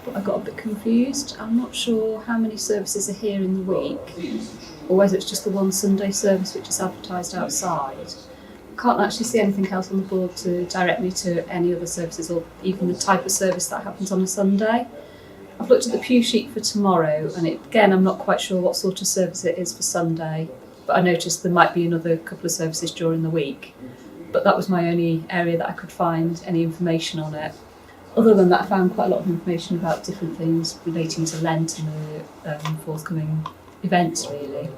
But I got a bit confused. I'm not sure how many services are here in the week, or whether it's just the one Sunday service which is advertised outside. I can't actually see anything else on the board to direct me to any other services, or even the type of service that happens on a Sunday. I've looked at the pew sheet for tomorrow, and again I'm not quite sure what sort of service it is for Sunday, but I noticed there might be another couple of services during the week. But that was my only area that I could find any information on it. Other than that, I found quite a lot of information about different things relating to Lent and the forthcoming events, really.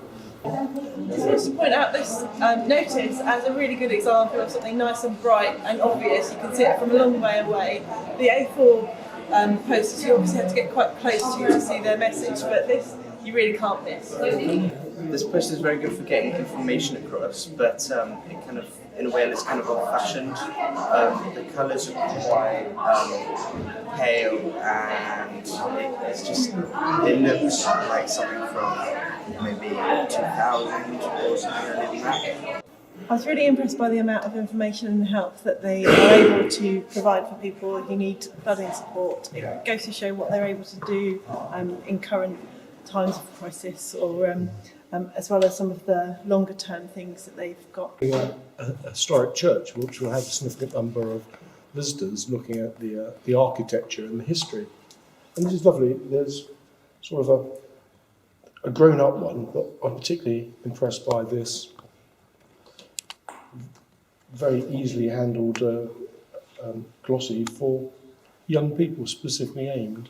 I just wanted to point out this notice as a really good example of something nice and bright and obvious. You can see it from a long way away. The A4 posters, you obviously have to get quite close to see their message, but this you really can't miss. This poster is very good for getting information across, but it kind of, in a way, it's kind of old-fashioned. The colours are quite pale, and it looks like something from maybe 2000 or something like that. I was really impressed by the amount of information and help that they are able to provide for people who need budding support. It goes to show what they're able to do in current times of crisis, or as well as some of the longer term things that they've got. A historic church which will have a significant number of visitors looking at the architecture and the history. And this is lovely. There's sort of a grown-up one, but I'm particularly impressed by this very easily handled glossy for young people, specifically aimed,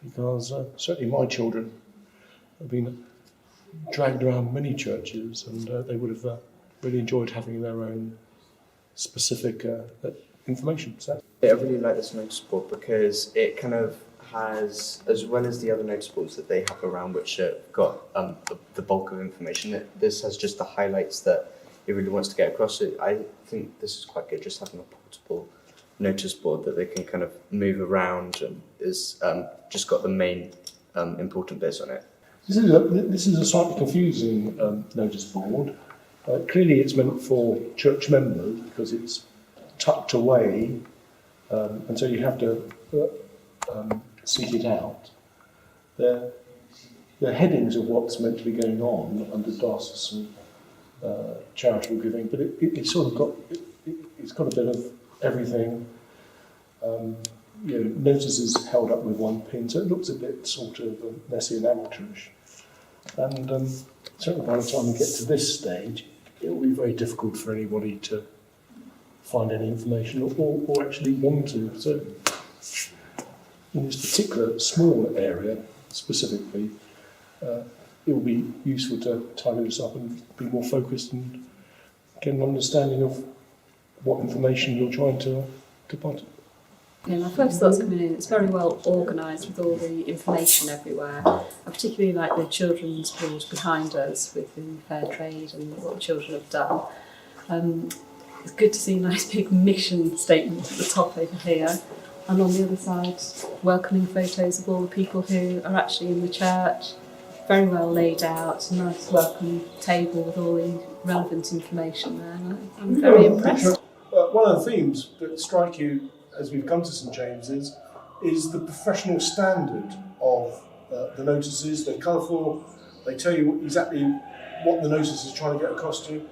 because certainly my children have been dragged around many churches, and they would have really enjoyed having their own specific information set. I really like this notice board because it kind of has, as well as the other notice boards that they have around which have got the bulk of information, this has just the highlights that it really wants to get across. So I think this is quite good, just having a portable notice board that they can kind of move around, and is just got the main important bits on it. This is a slightly confusing notice board. Clearly it's meant for church members because it's tucked away, and so you have to seek it out. They're headings of what's meant to be going on under DOS and charitable giving, but it's sort of got it's got a bit of everything. Notices held up with one pin, so it looks a bit sort of messy and amateurish. And certainly by the time we get to this stage, it will be very difficult for anybody to find any information or actually want to. So in this particular small area specifically, it will be useful to tidy this up and be more focused and get an understanding of what information you're trying to put. Yeah, my first thoughts coming in, it's very well organised with all the information everywhere. I particularly like the children's board behind us with the fair trade and what the children have done. It's good to see a nice big mission statement at the top over here, and on the other side welcoming photos of all the people who are actually in the church. Very well laid out, a nice welcome table with all the relevant information there. I'm very impressed. One of the themes that strike you as we've come to St James's is the professional standard of the notices. They're colourful, they tell you exactly what the notice is trying to get across to,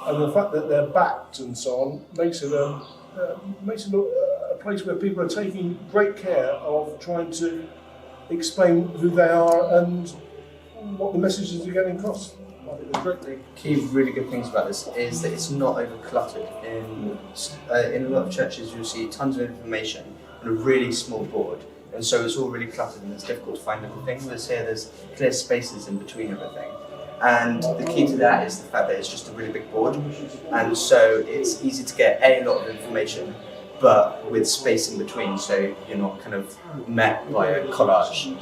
and the fact that they're backed and so on makes it look a place where people are taking great care of trying to explain who they are and what the messages are getting across. The key really good things about this is that it's not over-cluttered. In a lot of churches you'll see tons of information on a really small board, and so it's all really cluttered and it's difficult to find everything. Whereas here there's clear spaces in between everything. And the key to that is the fact that it's just a really big board, and so it's easy to get a lot of information, but with space in between, so you're not kind of met by a collage